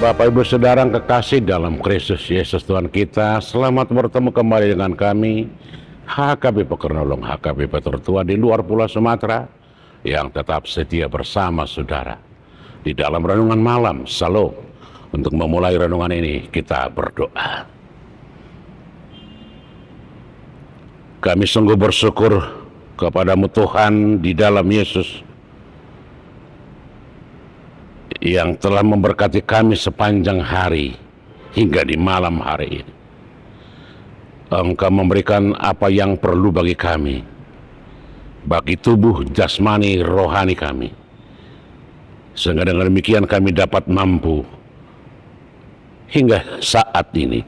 Bapak Ibu Saudara yang kekasih dalam Kristus Yesus Tuhan kita, selamat bertemu kembali dengan kami HKBP Kernolong, HKBP Tertua di luar Pulau Sumatera yang tetap setia bersama saudara di dalam renungan malam Shalom. Untuk memulai renungan ini kita berdoa. Kami sungguh bersyukur kepadamu Tuhan di dalam Yesus yang telah memberkati kami sepanjang hari hingga di malam hari ini. Engkau memberikan apa yang perlu bagi kami, bagi tubuh jasmani rohani kami, sehingga dengan demikian kami dapat mampu hingga saat ini.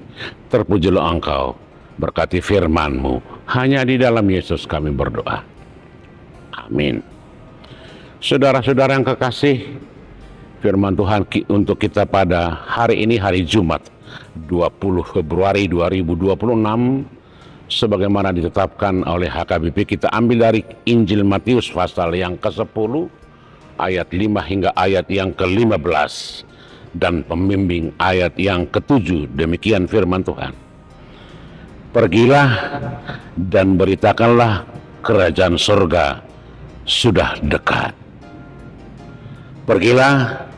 Terpujilah Engkau, berkati firman-Mu. Hanya di dalam Yesus kami berdoa. Amin. Saudara-saudara yang kekasih, firman Tuhan untuk kita pada hari ini, hari Jumat 20 Februari 2026, sebagaimana ditetapkan oleh HKBP, kita ambil dari Injil Matius pasal yang ke-10 ayat 5 hingga ayat yang ke-15 dan pembimbing ayat yang ke-7. Demikian firman Tuhan. Pergilah dan beritakanlah kerajaan surga sudah dekat. Pergilah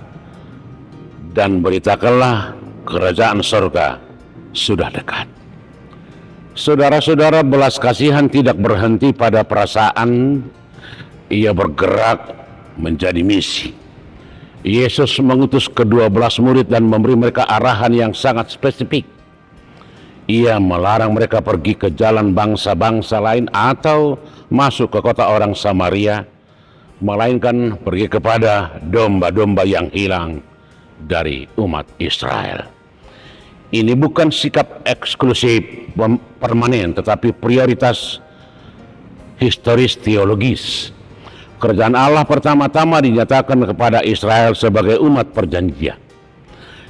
dan beritakanlah kerajaan surga sudah dekat. Saudara-saudara, belas kasihan tidak berhenti pada perasaan, ia bergerak menjadi misi. Yesus mengutus ke-12 murid dan memberi mereka arahan yang sangat spesifik. Ia melarang mereka pergi ke jalan bangsa-bangsa lain atau masuk ke kota orang Samaria, melainkan pergi kepada domba-domba yang hilang dari umat Israel. Ini bukan sikap eksklusif permanen, tetapi prioritas historis teologis. Kerajaan Allah pertama-tama dinyatakan kepada Israel sebagai umat perjanjian.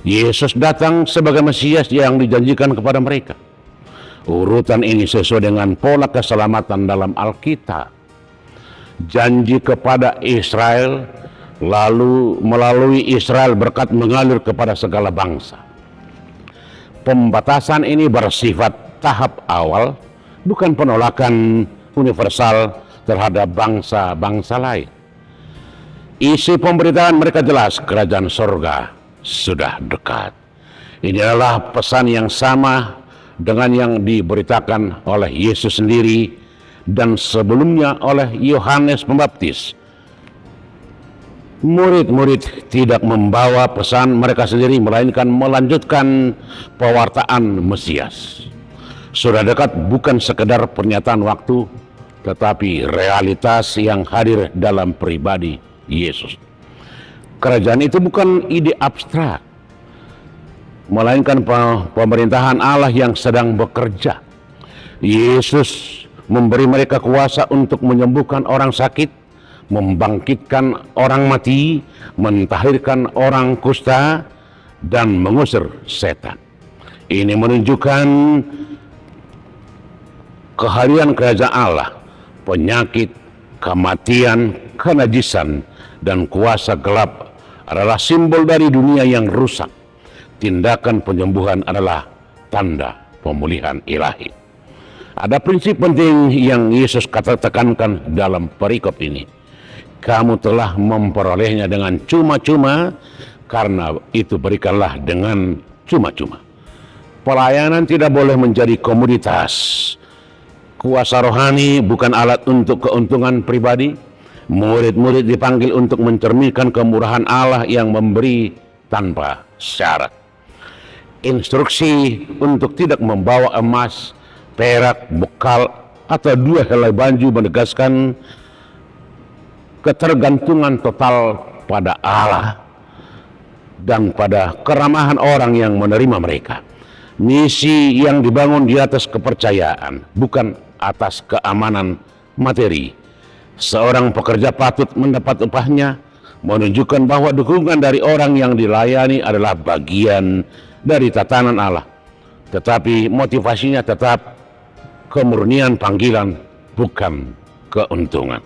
Yesus datang sebagai Mesias yang dijanjikan kepada mereka. Urutan ini sesuai dengan pola keselamatan dalam Alkitab. Janji kepada Israel, lalu melalui Israel berkat mengalir kepada segala bangsa. Pembatasan ini bersifat tahap awal, bukan penolakan universal terhadap bangsa-bangsa lain. Isi pemberitaan mereka jelas, kerajaan surga sudah dekat. Ini adalah pesan yang sama dengan yang diberitakan oleh Yesus sendiri dan sebelumnya oleh Yohanes Pembaptis. Murid-murid tidak membawa pesan mereka sendiri, melainkan melanjutkan pewartaan Mesias. Sudah dekat bukan sekedar pernyataan waktu, tetapi realitas yang hadir dalam pribadi Yesus. Kerajaan itu bukan ide abstrak, melainkan pemerintahan Allah yang sedang bekerja. Yesus memberi mereka kuasa untuk menyembuhkan orang sakit, membangkitkan orang mati, mentahirkan orang kusta, dan mengusir setan. Ini menunjukkan kehadiran kerajaan Allah. Penyakit, kematian, kenajisan, dan kuasa gelap adalah simbol dari dunia yang rusak. Tindakan penyembuhan adalah tanda pemulihan ilahi. Ada prinsip penting yang Yesus tekankan dalam perikop ini. Kamu telah memperolehnya dengan cuma-cuma, karena itu berikanlah dengan cuma-cuma. Pelayanan tidak boleh menjadi komoditas. Kuasa rohani bukan alat untuk keuntungan pribadi. Murid-murid dipanggil untuk mencerminkan kemurahan Allah yang memberi tanpa syarat. Instruksi untuk tidak membawa emas, perak, bekal, atau 2 helai baju menegaskan ketergantungan total pada Allah dan pada keramahan orang yang menerima mereka. Misi yang dibangun di atas kepercayaan, bukan atas keamanan materi. Seorang pekerja patut mendapat upahnya, menunjukkan bahwa dukungan dari orang yang dilayani adalah bagian dari tatanan Allah. Tetapi motivasinya tetap kemurnian panggilan, bukan keuntungan.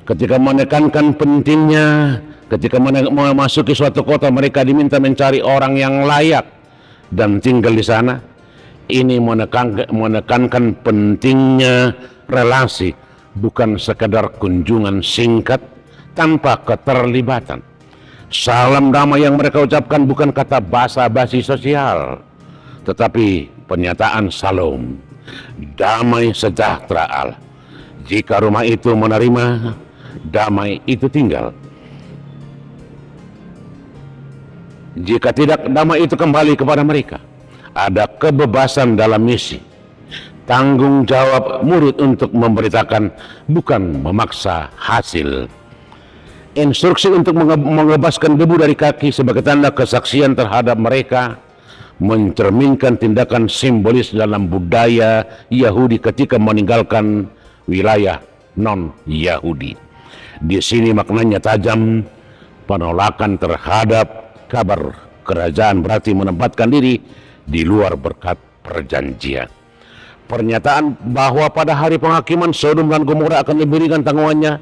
Ketika menekankan pentingnya Ketika memasuki suatu kota, mereka diminta mencari orang yang layak dan tinggal di sana. Ini menekankan pentingnya relasi, bukan sekadar kunjungan singkat tanpa keterlibatan. Salam damai yang mereka ucapkan bukan kata basa-basi sosial, tetapi pernyataan salam, damai sejahtera Allah. Jika rumah itu menerima, damai itu tinggal. Jika tidak, damai itu kembali kepada mereka. Ada kebebasan dalam misi. Tanggung jawab murid untuk memberitakan, bukan memaksa hasil. Instruksi untuk mengebaskan debu dari kaki sebagai tanda kesaksian terhadap mereka mencerminkan tindakan simbolis dalam budaya Yahudi ketika meninggalkan wilayah non-Yahudi. Di sini maknanya tajam. Penolakan terhadap kabar kerajaan berarti menempatkan diri di luar berkat perjanjian. Pernyataan bahwa pada hari penghakiman Sodom dan Gomora akan diberikan tanggungannya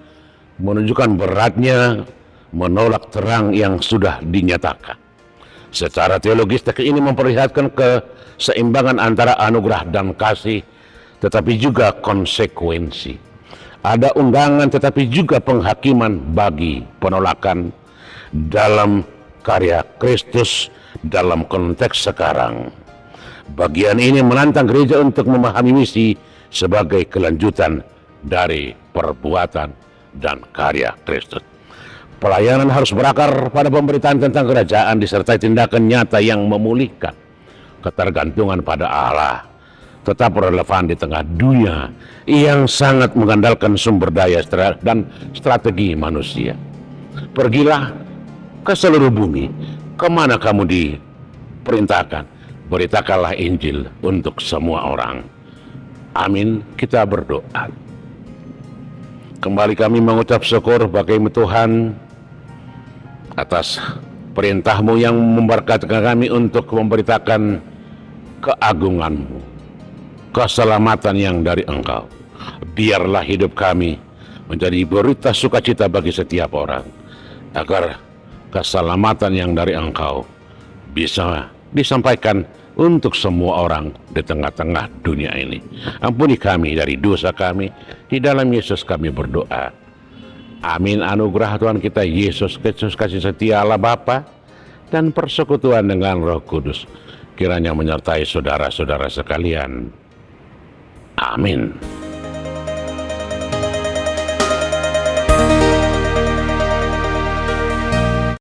menunjukkan beratnya menolak terang yang sudah dinyatakan. Secara teologis, teks ini memperlihatkan keseimbangan antara anugerah dan kasih, tetapi juga konsekuensi. Ada undangan tetapi juga penghakiman bagi penolakan dalam karya Kristus dalam konteks sekarang. Bagian ini menantang gereja untuk memahami misi sebagai kelanjutan dari perbuatan dan karya Kristus. Pelayanan harus berakar pada pemberitaan tentang kerajaan disertai tindakan nyata yang memulihkan ketergantungan pada Allah, tetap relevan di tengah dunia yang sangat mengandalkan sumber daya dan strategi manusia. Pergilah ke seluruh bumi, kemana kamu diperintahkan, beritakanlah Injil untuk semua orang. Amin. Kita berdoa. Kembali kami mengucap syukur bagi Tuhan atas perintah-Mu yang memberkati kami untuk memberitakan keagungan-Mu, keselamatan yang dari Engkau. Biarlah hidup kami menjadi berita sukacita bagi setiap orang, agar keselamatan yang dari Engkau bisa disampaikan untuk semua orang di tengah-tengah dunia ini. Ampuni kami dari dosa kami, di dalam Yesus kami berdoa. Amin. Anugerah Tuhan kita Yesus Kristus, kasih setia Allah Bapa, dan persekutuan dengan Roh Kudus kiranya menyertai saudara-saudara sekalian. Amin.